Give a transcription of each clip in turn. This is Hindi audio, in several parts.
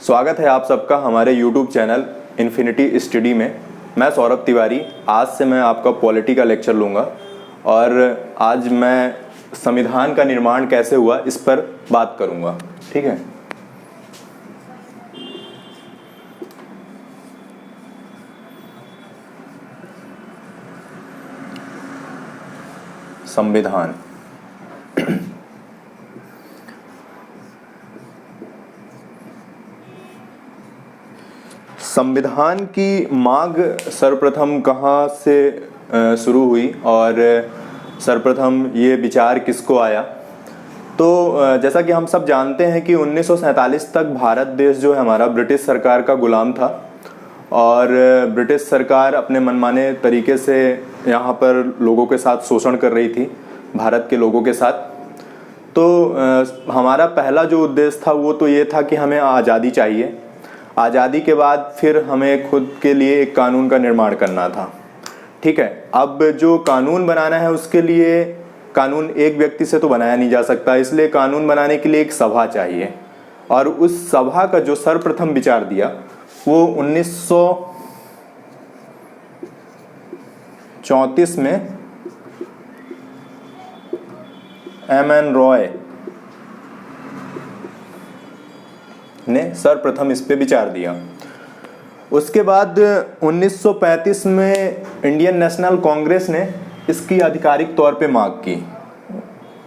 स्वागत है आप सबका हमारे YouTube चैनल इन्फिनिटी स्टडी में। मैं सौरभ तिवारी। आज से मैं आपका पॉलिटी का लेक्चर लूँगा और आज मैं संविधान का निर्माण कैसे हुआ इस पर बात करूँगा। ठीक है। संविधान संविधान की मांग सर्वप्रथम कहाँ से शुरू हुई और सर्वप्रथम ये विचार किसको आया। तो जैसा कि हम सब जानते हैं कि 1947 तक भारत देश जो है हमारा ब्रिटिश सरकार का गुलाम था और ब्रिटिश सरकार अपने मनमाने तरीके से यहाँ पर लोगों के साथ शोषण कर रही थी, भारत के लोगों के साथ। तो हमारा पहला जो उद्देश्य था वो तो ये था कि हमें आज़ादी चाहिए। आज़ादी के बाद फिर हमें खुद के लिए एक कानून का निर्माण करना था। ठीक है। अब जो कानून बनाना है उसके लिए कानून एक व्यक्ति से तो बनाया नहीं जा सकता, इसलिए कानून बनाने के लिए एक सभा चाहिए। और उस सभा का जो सर्वप्रथम विचार दिया वो 1934 में एम.एन. रॉय ने सर्वप्रथम इस पे विचार दिया। उसके बाद 1935 में इंडियन नेशनल कांग्रेस ने इसकी आधिकारिक तौर पे मांग की।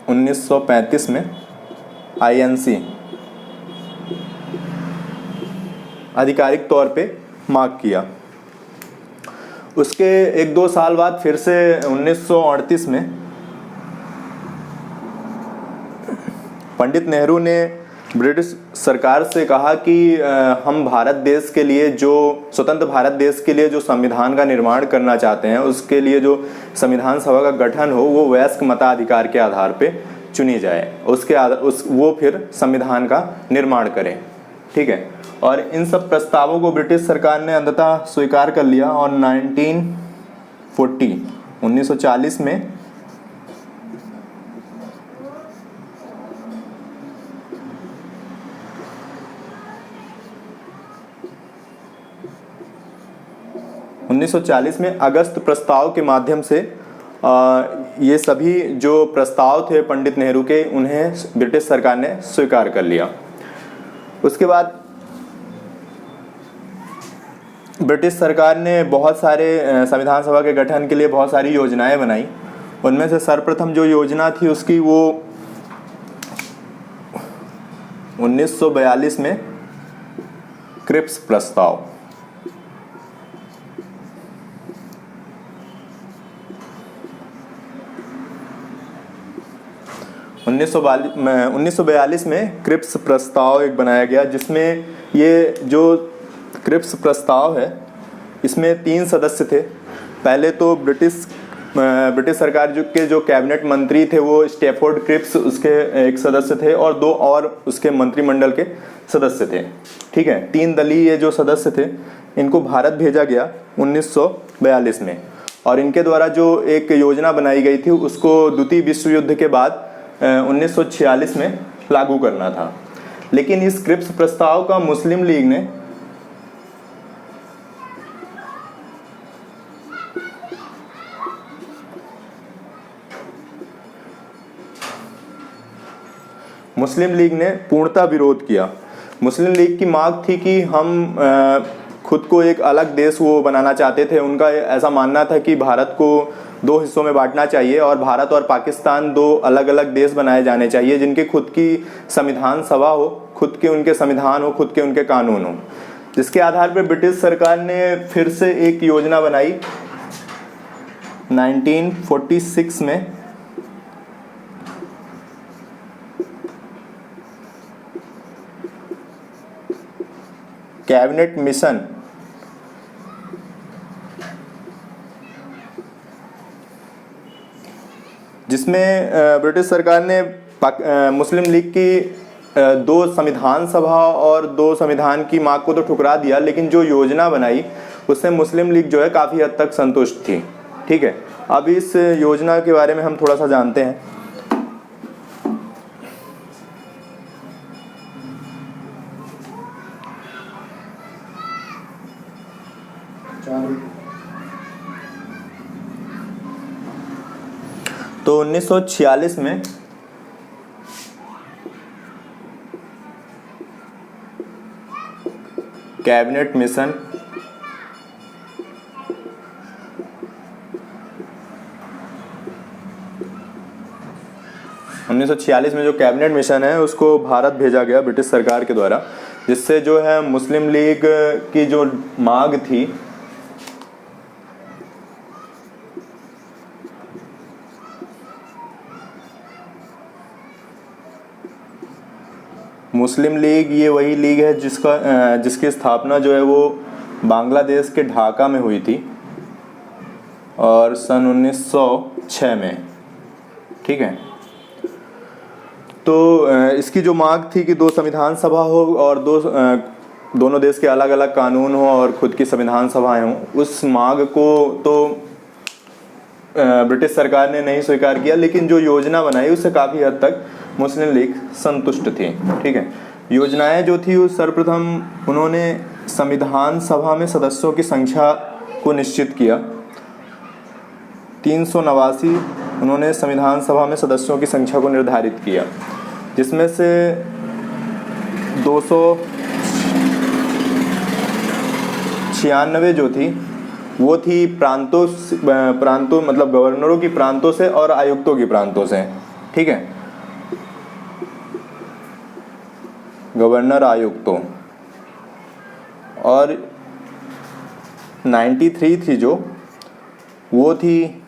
1935 में आईएनसी आधिकारिक तौर पे मांग किया। उसके एक दो साल बाद फिर से 1938 में पंडित नेहरू ने ब्रिटिश सरकार से कहा कि हम भारत देश के लिए जो स्वतंत्र भारत देश के लिए जो संविधान का निर्माण करना चाहते हैं उसके लिए जो संविधान सभा का गठन हो वो वयस्क मताधिकार के आधार पे चुनी जाए। वो फिर संविधान का निर्माण करें। ठीक है। और इन सब प्रस्तावों को ब्रिटिश सरकार ने अंततः स्वीकार कर लिया और 1940 में 1940 में अगस्त प्रस्ताव के माध्यम से ये सभी जो प्रस्ताव थे पंडित नेहरू के उन्हें ब्रिटिश सरकार ने स्वीकार कर लिया। उसके बाद ब्रिटिश सरकार ने बहुत सारे संविधान सभा के गठन के लिए बहुत सारी योजनाएं बनाई। उनमें से सर्वप्रथम जो योजना थी उसकी वो 1942 में क्रिप्स प्रस्ताव। 1942 में क्रिप्स प्रस्ताव एक बनाया गया, जिसमें ये जो क्रिप्स प्रस्ताव है इसमें 3 सदस्य थे। पहले तो ब्रिटिश सरकार के जो कैबिनेट मंत्री थे वो स्टैफोर्ड क्रिप्स उसके एक सदस्य थे और 2 और उसके मंत्रिमंडल के सदस्य थे। ठीक है। 3 दलीय जो सदस्य थे इनको भारत भेजा गया 1942 में और इनके द्वारा जो एक योजना बनाई गई थी उसको द्वितीय विश्व युद्ध के बाद 1946 में लागू करना था। लेकिन इस क्रिप्स प्रस्ताव का मुस्लिम लीग ने पूर्णतः विरोध किया। मुस्लिम लीग की मांग थी कि हम खुद को एक अलग देश वो बनाना चाहते थे। उनका ऐसा मानना था कि भारत को 2 हिस्सों में बांटना चाहिए और भारत और पाकिस्तान 2 अलग अलग देश बनाए जाने चाहिए जिनके खुद की संविधान सभा हो, खुद के उनके संविधान हो, खुद के उनके कानून हो। जिसके आधार पर ब्रिटिश सरकार ने फिर से एक योजना बनाई 1946 में कैबिनेट मिशन, जिसमें ब्रिटिश सरकार ने मुस्लिम लीग की 2 संविधान सभा और 2 संविधान की मांग को तो ठुकरा दिया, लेकिन जो योजना बनाई उससे मुस्लिम लीग जो है काफ़ी हद तक संतुष्ट थी। ठीक है। अब इस योजना के बारे में हम थोड़ा सा जानते हैं। तो 1946 में कैबिनेट मिशन में जो कैबिनेट मिशन है उसको भारत भेजा गया ब्रिटिश सरकार के द्वारा, जिससे जो है मुस्लिम लीग की जो मांग थी मुस्लिम लीग, ये वही लीग है जिसकी स्थापना जो है वो बांग्लादेश के ढाका में हुई थी और सन 1906 में। ठीक है, तो इसकी जो मांग थी कि दो संविधान सभा हो और दोनों देश के अलग अलग कानून हो और खुद की संविधान सभाएं हों, उस मांग को तो ब्रिटिश सरकार ने नहीं स्वीकार किया, लेकिन जो योजना बनाई उससे काफ़ी हद तक मुस्लिम लीग संतुष्ट थी। ठीक है, योजनाएं जो थी उस सर्वप्रथम उन्होंने संविधान सभा में सदस्यों की संख्या को निश्चित किया। 389 उन्होंने संविधान सभा में सदस्यों की संख्या को निर्धारित किया, जिसमें से 296 जो थी वो थी प्रांतों मतलब गवर्नरों की प्रांतों से और आयुक्तों की प्रांतों से। ठीक है, गवर्नर आयुक्तों, और 93 थी जो वो थी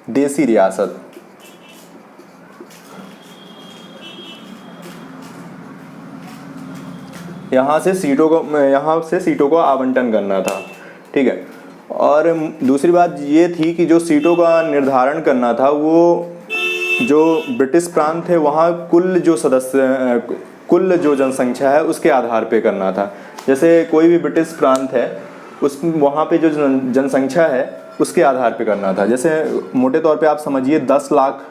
देसी रियासत। यहाँ से सीटों को आवंटन करना था। ठीक है, और दूसरी बात ये थी कि जो सीटों का निर्धारण करना था वो जो ब्रिटिश प्रांत थे वहाँ कुल जो जनसंख्या है उसके आधार पे करना था। जैसे कोई भी ब्रिटिश प्रांत है वहाँ पे जो जनसंख्या है उसके आधार पे करना था। जैसे मोटे तौर पे आप समझिए 10 लाख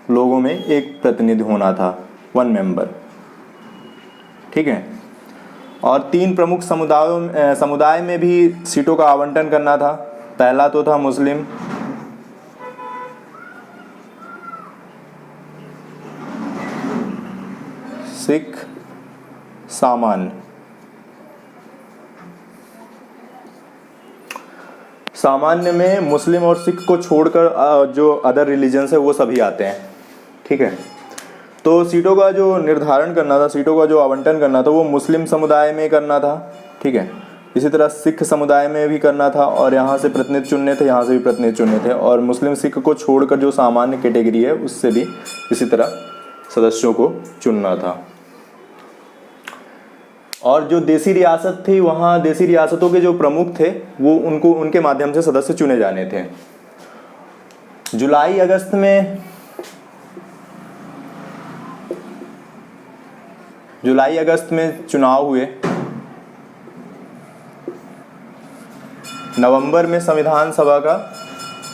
लोगों में एक प्रतिनिधि होना था, 1 मेंबर। ठीक है, और 3 प्रमुख समुदाय में भी सीटों का आवंटन करना था। पहला तो था मुस्लिम, सिख, सामान्य। सामान्य में मुस्लिम और सिख को छोड़कर जो अदर रिलीजन्स है वो सभी आते हैं। ठीक है, तो सीटों का जो निर्धारण करना था, सीटों का जो आवंटन करना था वो मुस्लिम समुदाय में करना था। ठीक है, इसी तरह सिख समुदाय में भी करना था और यहाँ से प्रतिनिधि चुनने थे, यहाँ से भी प्रतिनिधि चुनने थे, और मुस्लिम सिख को छोड़कर जो सामान्य कैटेगरी है उससे भी इसी तरह सदस्यों को चुनना था। और जो देसी रियासत थी वहाँ देसी रियासतों के जो प्रमुख थे वो उनके माध्यम से सदस्य चुने जाने थे। जुलाई अगस्त में चुनाव हुए। नवंबर में संविधान सभा का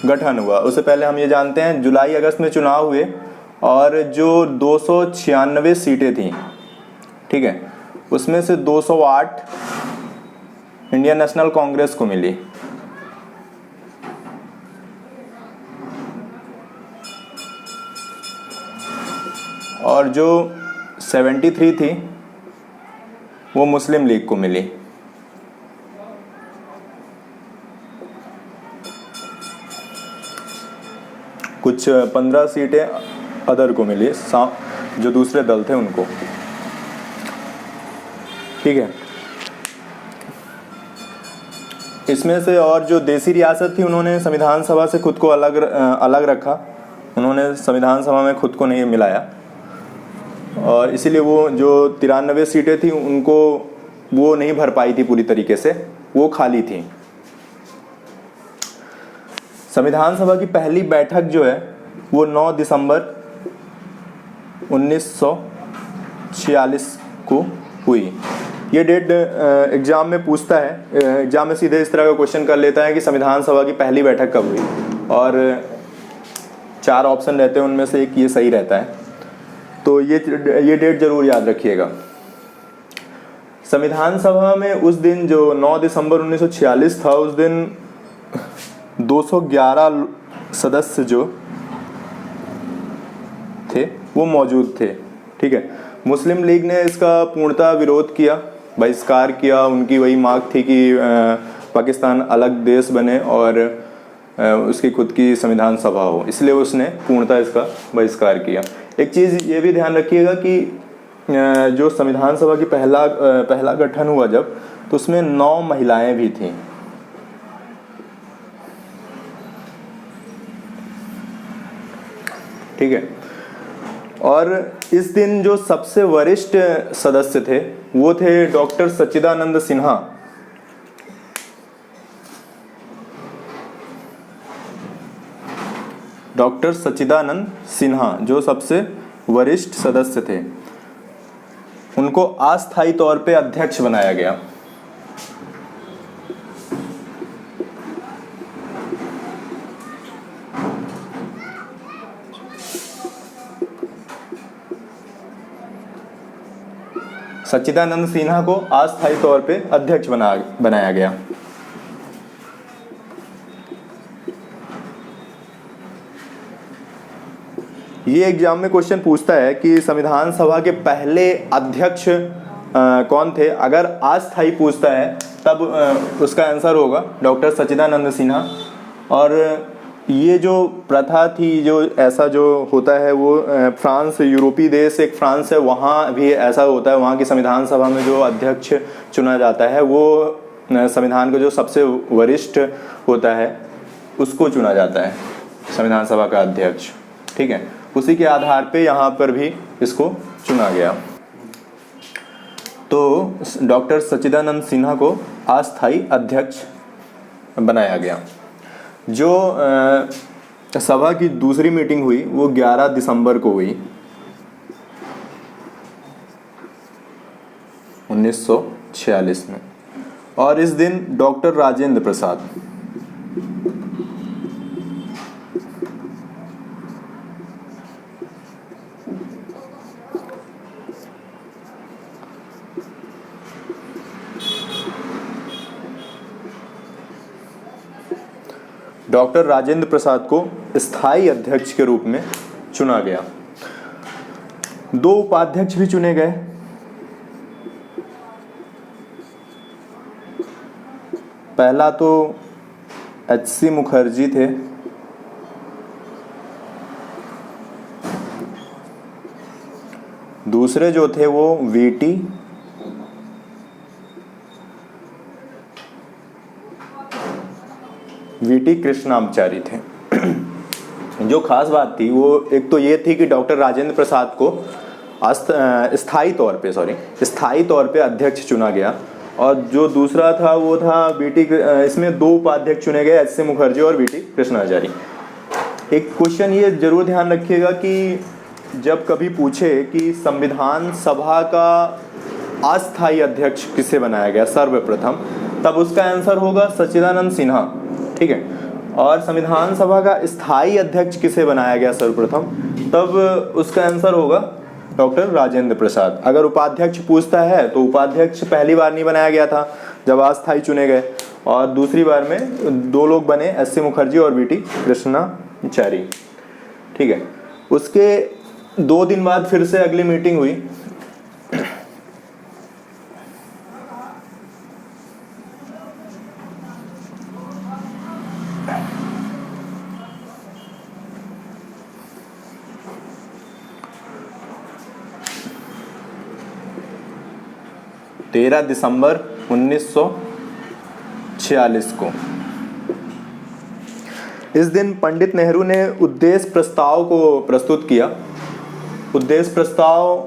गठन हुआ। उससे पहले हम ये जानते हैं जुलाई अगस्त में चुनाव हुए और जो 296 सीटें थीं, ठीक है, उसमें से 208 इंडियन नेशनल कांग्रेस को मिली। और जो 73 थी वो मुस्लिम लीग को मिली। कुछ 15 सीटें अदर को मिली, जो दूसरे दल थे उनको। ठीक है, इसमें से और जो देसी रियासत थी उन्होंने संविधान सभा से खुद को अलग रखा। उन्होंने संविधान सभा में खुद को नहीं मिलाया और इसीलिए वो जो 93 सीटें थी उनको वो नहीं भर पाई थी पूरी तरीके से, वो खाली थी। संविधान सभा की पहली बैठक जो है वो 9 दिसंबर 1946 को हुई। ये डेट एग्जाम में पूछता है, एग्जाम में सीधे इस तरह का क्वेश्चन कर लेता है कि संविधान सभा की पहली बैठक कब हुई, और 4 ऑप्शन रहते हैं, उनमें से एक ये सही रहता है। तो ये डेट जरूर याद रखिएगा। संविधान सभा में उस दिन जो 9 दिसंबर 1946 था, उस दिन 211 सदस्य जो थे वो मौजूद थे। ठीक है, मुस्लिम लीग ने इसका पूर्णतः विरोध किया, बहिष्कार किया। उनकी वही मांग थी कि पाकिस्तान अलग देश बने और उसकी खुद की संविधान सभा हो, इसलिए उसने पूर्णतः इसका बहिष्कार किया। एक चीज़ ये भी ध्यान रखिएगा कि जो संविधान सभा की पहला गठन हुआ जब, तो उसमें 9 महिलाएं भी थीं। ठीक है, और इस दिन जो सबसे वरिष्ठ सदस्य थे वो थे डॉक्टर सच्चिदानंद सिन्हा। डॉक्टर सच्चिदानंद सिन्हा जो सबसे वरिष्ठ सदस्य थे, उनको अस्थायी तौर पे अध्यक्ष बनाया गया। सच्चिदानंद सिन्हा को अस्थायी तौर पे अध्यक्ष बनाया गया। ये एग्जाम में क्वेश्चन पूछता है कि संविधान सभा के पहले अध्यक्ष कौन थे। अगर अस्थायी पूछता है तब उसका आंसर होगा डॉक्टर सच्चिदानंद सिन्हा। और ये जो प्रथा थी, जो ऐसा जो होता है वो फ्रांस, यूरोपीय देश एक फ्रांस है, वहाँ भी ऐसा होता है। वहाँ की संविधान सभा में जो अध्यक्ष चुना जाता है वो संविधान का जो सबसे वरिष्ठ होता है उसको चुना जाता है संविधान सभा का अध्यक्ष। ठीक है, उसी के आधार पे यहाँ पर भी इसको चुना गया। तो डॉक्टर सच्चिदानंद सिन्हा को अस्थायी अध्यक्ष बनाया गया। जो सभा की दूसरी मीटिंग हुई वो 11 दिसंबर को हुई 1946 में, और इस दिन डॉक्टर राजेंद्र प्रसाद डॉक्टर राजेंद्र प्रसाद को स्थायी अध्यक्ष के रूप में चुना गया। 2 उपाध्यक्ष भी चुने गए। पहला तो एच.सी. मुखर्जी थे, दूसरे जो थे वो वी.टी. कृष्णाचारी थे। जो खास बात थी वो एक तो ये थी कि डॉक्टर राजेंद्र प्रसाद को स्थायी तौर पे अध्यक्ष चुना गया, और जो दूसरा था वो था वी.टी. इसमें 2 उपाध्यक्ष चुने गए, एच.सी. मुखर्जी और वी.टी. कृष्णाचारी। एक क्वेश्चन ये जरूर ध्यान रखिएगा कि जब कभी पूछे कि संविधान सभा का अस्थायी अध्यक्ष किसे बनाया गया सर्वप्रथम, तब उसका आंसर होगा सच्चिदानंद सिन्हा। ठीक है, और संविधान सभा का स्थायी अध्यक्ष किसे बनाया गया सर्वप्रथम, तब उसका आंसर होगा डॉक्टर राजेंद्र प्रसाद। अगर उपाध्यक्ष पूछता है तो उपाध्यक्ष पहली बार नहीं बनाया गया था जब अस्थायी चुने गए, और दूसरी बार में 2 लोग बने, एच.सी. मुखर्जी और वी.टी. कृष्णाचारी। ठीक है, उसके 2 दिन बाद फिर से अगली मीटिंग हुई। तेरह दिसंबर 1946 को। इस दिन पंडित नेहरू ने उद्देश्य प्रस्ताव को प्रस्तुत किया। उद्देश्य प्रस्ताव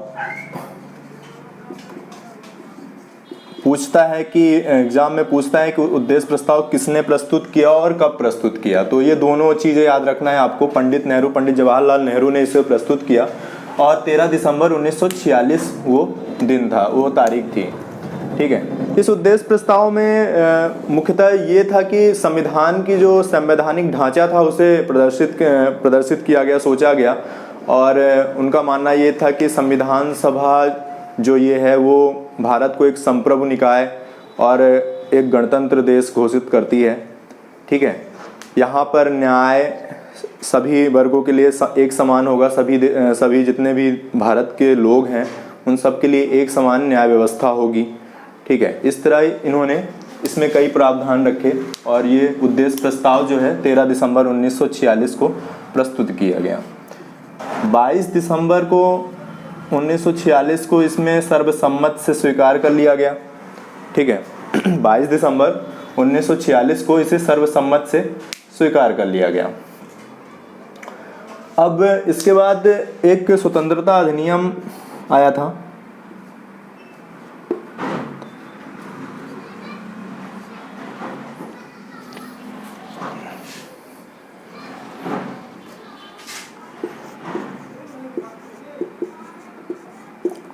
पूछता है कि एग्जाम में पूछता है कि उद्देश्य प्रस्ताव किसने प्रस्तुत किया और कब प्रस्तुत किया। तो ये दोनों चीज़ें याद रखना है आपको। पंडित जवाहरलाल नेहरू ने इसे प्रस्तुत किया, और 13 दिसंबर 1946 वो दिन था, वो तारीख थी। ठीक है, इस उद्देश्य प्रस्ताव में मुख्यतः ये था कि संविधान की जो संवैधानिक ढांचा था उसे प्रदर्शित किया गया, सोचा गया। और उनका मानना ये था कि संविधान सभा जो ये है वो भारत को एक संप्रभु निकाय और एक गणतंत्र देश घोषित करती है। ठीक है, यहाँ पर न्याय सभी वर्गों के लिए एक समान होगा। सभी जितने भी भारत के लोग हैं उन सब के लिए एक समान न्याय व्यवस्था होगी। ठीक है, इस तरह इन्होंने इसमें कई प्रावधान रखे और ये उद्देश्य प्रस्ताव जो है 13 दिसंबर 1946 को प्रस्तुत किया गया। 22 दिसंबर को 1946 को इसमें सर्वसम्मत से स्वीकार कर लिया गया। ठीक है, 22 दिसंबर 1946 को इसे सर्वसम्मत से स्वीकार कर लिया गया। अब इसके बाद एक स्वतंत्रता अधिनियम आया था।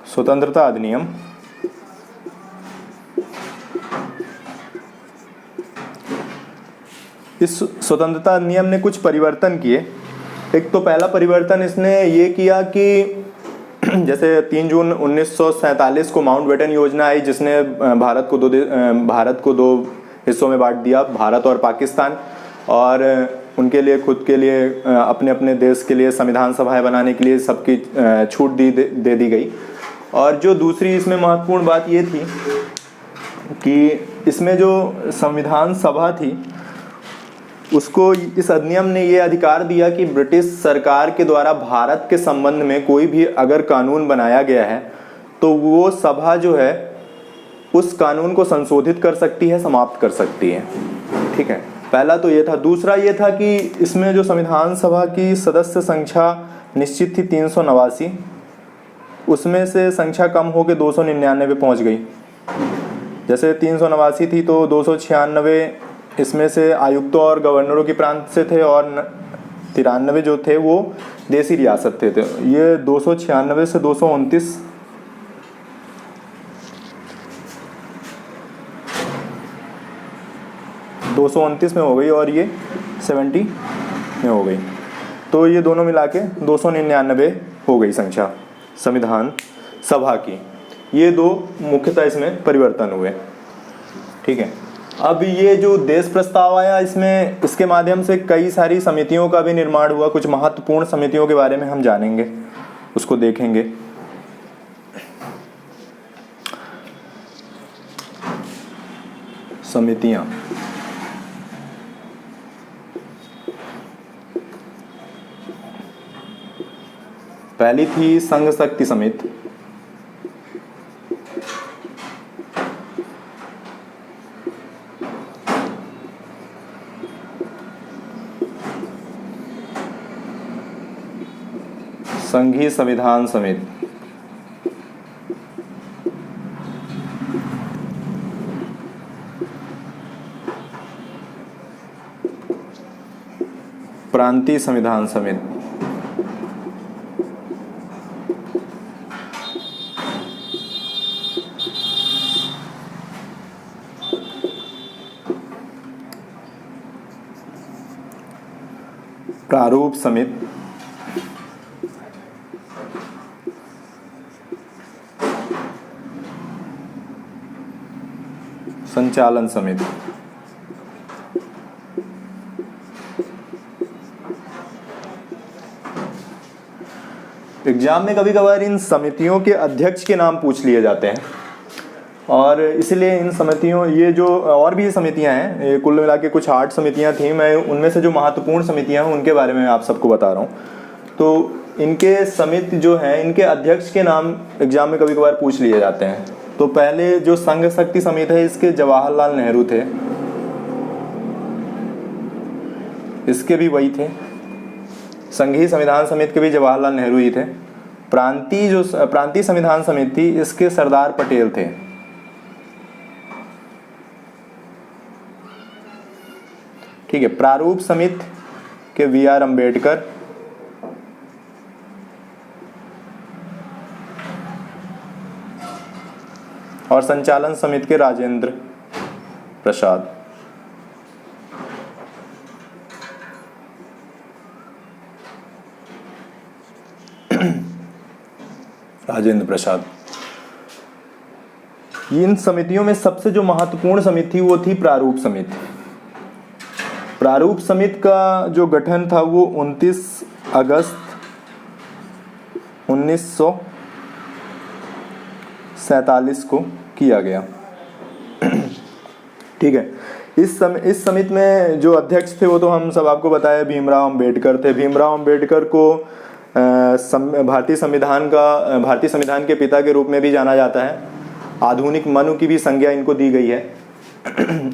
स्वतंत्रता अधिनियम इस स्वतंत्रता अधिनियम ने कुछ परिवर्तन किए। एक तो पहला परिवर्तन इसने ये किया कि जैसे 3 जून 1947 को माउंटबेटन योजना आई, जिसने भारत को दो हिस्सों में बांट दिया, भारत और पाकिस्तान, और उनके लिए खुद के लिए अपने अपने देश के लिए संविधान सभाएं बनाने के लिए सबकी छूट दे दी गई। और जो दूसरी इसमें महत्वपूर्ण बात ये थी कि इसमें जो संविधान सभा थी उसको इस अधिनियम ने ये अधिकार दिया कि ब्रिटिश सरकार के द्वारा भारत के संबंध में कोई भी अगर कानून बनाया गया है तो वो सभा जो है उस कानून को संशोधित कर सकती है, समाप्त कर सकती है। ठीक है, पहला तो ये था। दूसरा ये था कि इसमें जो संविधान सभा की सदस्य संख्या निश्चित थी 389, उसमें से संख्या कम होकर 299 पे पहुंच गई। जैसे 389 थी तो 296 इसमें से आयुक्तों और गवर्नरों की प्रांत से थे और 93 जो थे वो देसी रियासत थे। ये 296 से 229 229 में हो गई और ये 70 में हो गई। तो ये दोनों मिला के 299 हो गई संख्या संविधान सभा की। ये दो मुख्यतः इसमें परिवर्तन हुए। ठीक है, अब ये जो देश प्रस्ताव आया इसके माध्यम से कई सारी समितियों का भी निर्माण हुआ। कुछ महत्वपूर्ण समितियों के बारे में हम जानेंगे, उसको देखेंगे। समितियां, पहली थी संघ शक्ति समिति। संघीय संविधान समिति, प्रांतीय संविधान समिति, प्रारूप समिति, संचालन समिति। एग्जाम में कभी कभार इन समितियों के अध्यक्ष के नाम पूछ लिए जाते हैं और इसलिए इन समितियों, ये जो और भी समितियां हैं, ये कुल मिला के कुछ 8 समितियां थी। मैं उनमें से जो महत्वपूर्ण समितियां हैं उनके बारे में आप सबको बता रहा हूँ। तो इनके समिति जो हैं, इनके अध्यक्ष के नाम एग्जाम में कभी कभार पूछ लिए जाते हैं। तो पहले जो संघ शक्ति समिति है इसके जवाहरलाल नेहरू थे, इसके भी वही थे। संघीय संविधान समिति के भी जवाहरलाल नेहरू ही थे। प्रांतीय संविधान समिति थी, इसके सरदार पटेल थे। ठीक है, प्रारूप समिति के वी.आर. अम्बेडकर, और संचालन समिति के राजेंद्र प्रसाद। राजेंद्र प्रसाद। इन समितियों में सबसे जो महत्वपूर्ण समिति थी वो थी प्रारूप समिति। प्रारूप समिति का जो गठन था वो 29 अगस्त 1947 को किया गया। ठीक है। इस समिति में जो अध्यक्ष थे वो तो हम सब आपको बताया भीमराव अंबेडकर थे। भीमराव अंबेडकर को भारतीय संविधान के पिता के रूप में भी जाना जाता है। आधुनिक मनु की भी संज्ञा इनको दी गई है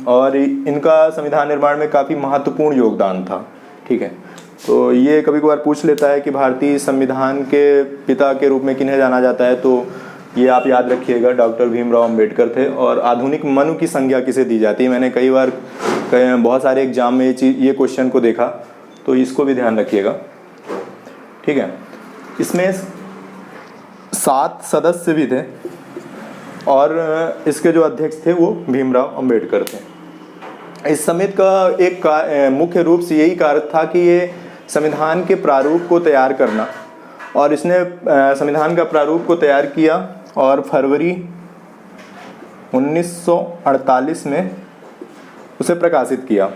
और इनका संविधान निर्माण में काफ़ी महत्वपूर्ण योगदान था। ठीक है, तो ये कभी कभार पूछ लेता है कि भारतीय संविधान के पिता के रूप में किन्हें जाना जाता है, तो ये आप याद रखिएगा, डॉक्टर भीमराव अंबेडकर थे। और आधुनिक मनु की संज्ञा किसे दी जाती है, मैंने कई बार बहुत सारे एग्जाम में ये क्वेश्चन को देखा, तो इसको भी ध्यान रखिएगा। ठीक है, इसमें 7 सदस्य भी थे और इसके जो अध्यक्ष थे वो भीमराव अंबेडकर थे। इस समिति का एक मुख्य रूप से यही कार्य था कि ये संविधान के प्रारूप को तैयार करना, और इसने संविधान का प्रारूप को तैयार किया और फरवरी 1948 में उसे प्रकाशित किया।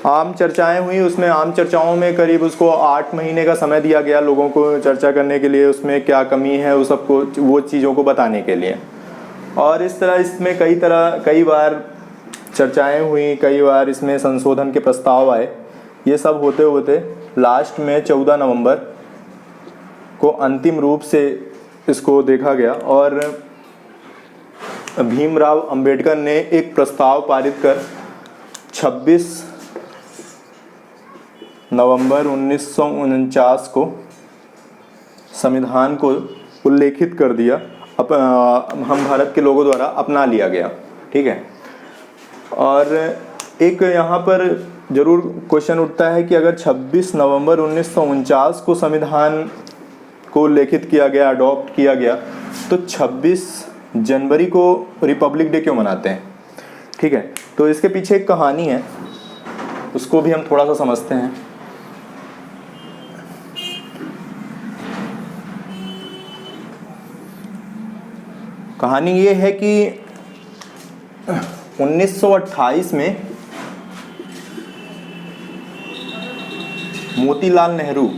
आम चर्चाएं हुई, उसमें आम चर्चाओं में करीब उसको 8 महीने का समय दिया गया लोगों को चर्चा करने के लिए, उसमें क्या कमी है वो सबको, वो चीज़ों को बताने के लिए। और इस तरह इसमें कई बार चर्चाएं हुई, कई बार इसमें संशोधन के प्रस्ताव आए। ये सब होते होते लास्ट में 14 नवंबर को अंतिम रूप से इसको देखा गया और भीमराव अंबेडकर ने एक प्रस्ताव पारित कर 26 नवंबर 1949 को संविधान को उल्लेखित कर दिया, हम भारत के लोगों द्वारा अपना लिया गया। ठीक है, और एक यहाँ पर जरूर क्वेश्चन उठता है कि अगर 26 नवंबर 1949 को संविधान को उल्लेखित किया गया, अडॉप्ट किया गया, तो 26 जनवरी को रिपब्लिक डे क्यों मनाते हैं? ठीक है, तो इसके पीछे एक कहानी है, उसको भी हम थोड़ा सा समझते हैं। कहानी ये है कि 1928 में मोतीलाल नेहरू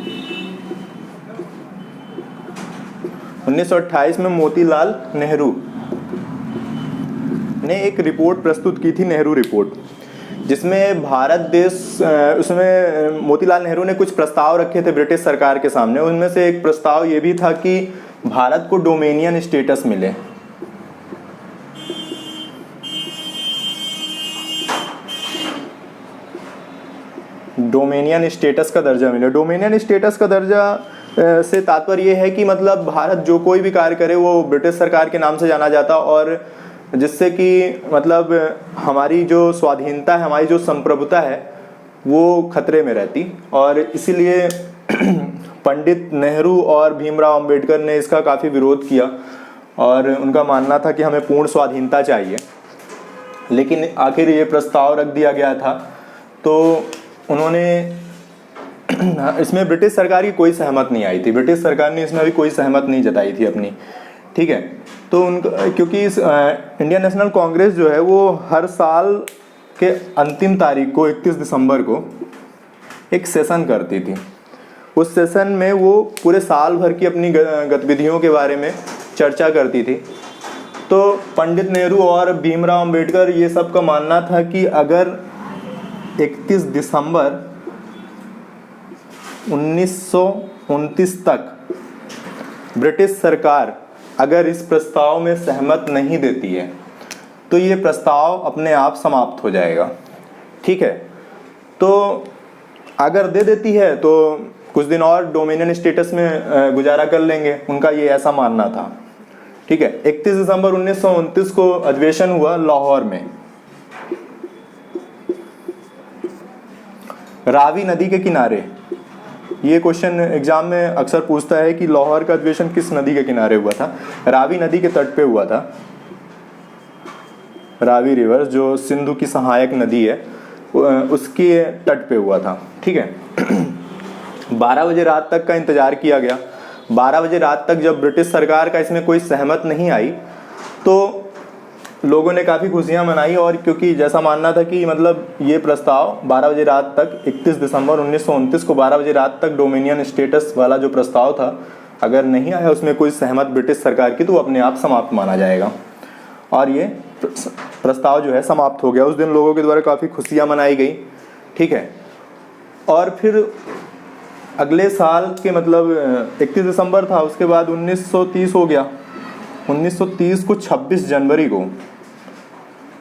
1928 में मोतीलाल नेहरू ने एक रिपोर्ट प्रस्तुत की थी, नेहरू रिपोर्ट, जिसमें भारत देश, उसमें मोतीलाल नेहरू ने कुछ प्रस्ताव रखे थे ब्रिटिश सरकार के सामने। उनमें से एक प्रस्ताव ये भी था कि भारत को डोमेनियन स्टेटस मिले। डोमेनियन स्टेटस का दर्जा मिले। डोमेनियन स्टेटस का दर्जा से तात्पर्य ये है कि मतलब भारत जो कोई भी कार्य करे वो ब्रिटिश सरकार के नाम से जाना जाता, और जिससे कि मतलब हमारी जो स्वाधीनता है, हमारी जो संप्रभुता है वो खतरे में रहती। और इसीलिए पंडित नेहरू और भीमराव अंबेडकर ने इसका काफ़ी विरोध किया और उनका मानना था कि हमें पूर्ण स्वाधीनता चाहिए। लेकिन आखिर ये प्रस्ताव रख दिया गया था, तो उन्होंने इसमें ब्रिटिश सरकार की कोई सहमत नहीं आई थी। ब्रिटिश सरकार ने इसमें अभी कोई सहमत नहीं जताई थी अपनी। ठीक है, तो उनका, क्योंकि इस इंडियन नेशनल कांग्रेस जो है वो हर साल के अंतिम तारीख को 31 दिसंबर को एक सेशन करती थी। उस सेशन में वो पूरे साल भर की अपनी गतिविधियों के बारे में चर्चा करती थी। तो पंडित नेहरू और भीमराव अंबेडकर ये सब का मानना था कि अगर 31 दिसंबर 1929 तक ब्रिटिश सरकार अगर इस प्रस्ताव में सहमत नहीं देती है तो ये प्रस्ताव अपने आप समाप्त हो जाएगा। ठीक है, तो अगर दे देती है तो कुछ दिन और डोमिनियन स्टेटस में गुजारा कर लेंगे, उनका ये ऐसा मानना था। ठीक है, 31 दिसंबर 1929 को अधिवेशन हुआ लाहौर में, रावी नदी के किनारे। ये क्वेश्चन एग्जाम में अक्सर पूछता है कि लाहौर का अधिवेशन किस नदी के किनारे हुआ था। रावी नदी के तट पे हुआ था। रावी रिवर जो सिंधु की सहायक नदी है उसके तट पे हुआ था। ठीक है, 12 बजे रात तक का इंतजार किया गया। 12 बजे रात तक जब ब्रिटिश सरकार का इसमें कोई सहमत नहीं आई तो लोगों ने काफ़ी खुशियां मनाई, और क्योंकि जैसा मानना था कि मतलब ये प्रस्ताव 12 बजे रात तक 31 दिसंबर 1929 को 12 बजे रात तक डोमिनियन स्टेटस वाला जो प्रस्ताव था, अगर नहीं आया उसमें कोई सहमत ब्रिटिश सरकार की, तो वो अपने आप समाप्त माना जाएगा। और ये प्रस्ताव जो है समाप्त हो गया। उस दिन लोगों के द्वारा काफ़ी खुशियां मनाई गई, ठीक है। और फिर अगले साल के मतलब 31 दिसंबर था, उसके बाद 1930 हो गया। 1930 को 26 जनवरी को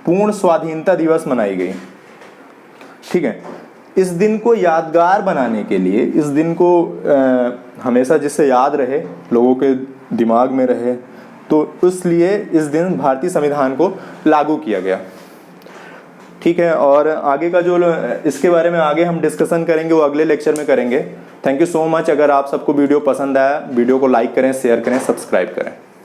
पूर्ण स्वाधीनता दिवस मनाई गई, ठीक है। इस दिन को यादगार बनाने के लिए, इस दिन को हमेशा जिससे याद रहे, लोगों के दिमाग में रहे, तो इसलिए इस दिन भारतीय संविधान को लागू किया गया, ठीक है। और आगे का जो इसके बारे में आगे हम डिस्कशन करेंगे वो अगले लेक्चर में करेंगे। Thank you so much. अगर आप सबको वीडियो पसंद आया, वीडियो को लाइक करें, शेयर करें, सब्सक्राइब करें।